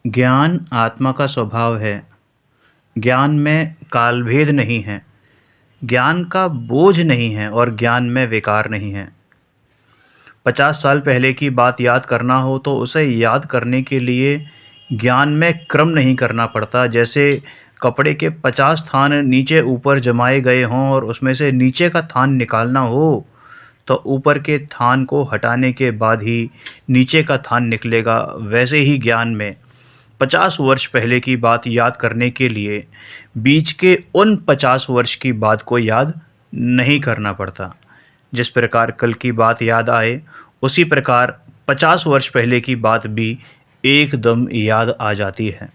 ज्ञान आत्मा का स्वभाव है। ज्ञान में कालभेद नहीं है, ज्ञान का बोझ नहीं है और ज्ञान में विकार नहीं है। 50 साल पहले की बात याद करना हो तो उसे याद करने के लिए ज्ञान में क्रम नहीं करना पड़ता। जैसे कपड़े के 50 थान नीचे ऊपर जमाए गए हों और उसमें से नीचे का थान निकालना हो तो ऊपर के थान को हटाने के बाद ही नीचे का थान निकलेगा। वैसे ही ज्ञान में 50 वर्ष पहले की बात याद करने के लिए बीच के उन 50 वर्ष की बात को याद नहीं करना पड़ता। जिस प्रकार कल की बात याद आए उसी प्रकार 50 वर्ष पहले की बात भी एकदम याद आ जाती है।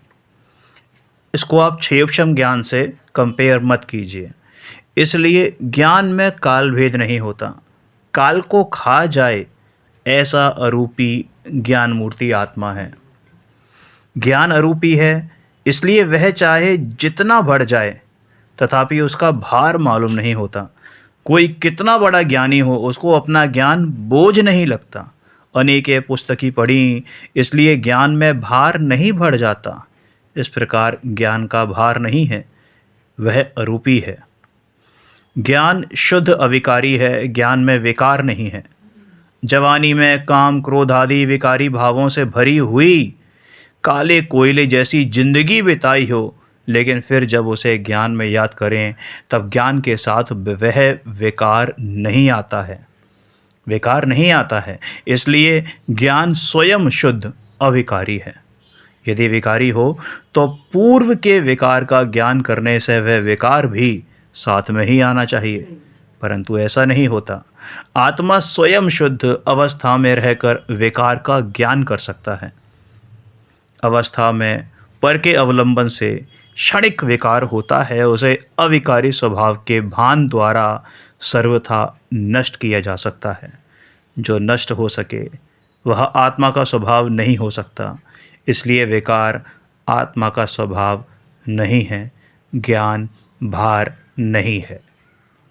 इसको आप क्षेपक्षम ज्ञान से कंपेयर मत कीजिए। इसलिए ज्ञान में काल भेद नहीं होता। काल को खा जाए ऐसा अरूपी ज्ञान मूर्ति आत्मा है। ज्ञान अरूपी है, इसलिए वह चाहे जितना बढ़ जाए तथापि उसका भार मालूम नहीं होता। कोई कितना बड़ा ज्ञानी हो उसको अपना ज्ञान बोझ नहीं लगता। अनेकें पुस्तकें पढ़ी, इसलिए ज्ञान में भार नहीं बढ़ जाता। इस प्रकार ज्ञान का भार नहीं है, वह अरूपी है। ज्ञान शुद्ध अविकारी है, ज्ञान में विकार नहीं है। जवानी में काम क्रोध आदि विकारी भावों से भरी हुई काले कोयले जैसी जिंदगी बिताई हो, लेकिन फिर जब उसे ज्ञान में याद करें तब ज्ञान के साथ वह विकार नहीं आता है, विकार नहीं आता है। इसलिए ज्ञान स्वयं शुद्ध अविकारी है। यदि विकारी हो तो पूर्व के विकार का ज्ञान करने से वह विकार भी साथ में ही आना चाहिए, परंतु ऐसा नहीं होता। आत्मा स्वयं शुद्ध अवस्था में रहकर विकार का ज्ञान कर सकता है। अवस्था में पर के अवलंबन से क्षणिक विकार होता है, उसे अविकारी स्वभाव के भान द्वारा सर्वथा नष्ट किया जा सकता है। जो नष्ट हो सके वह आत्मा का स्वभाव नहीं हो सकता। इसलिए विकार आत्मा का स्वभाव नहीं है, ज्ञान भार नहीं है।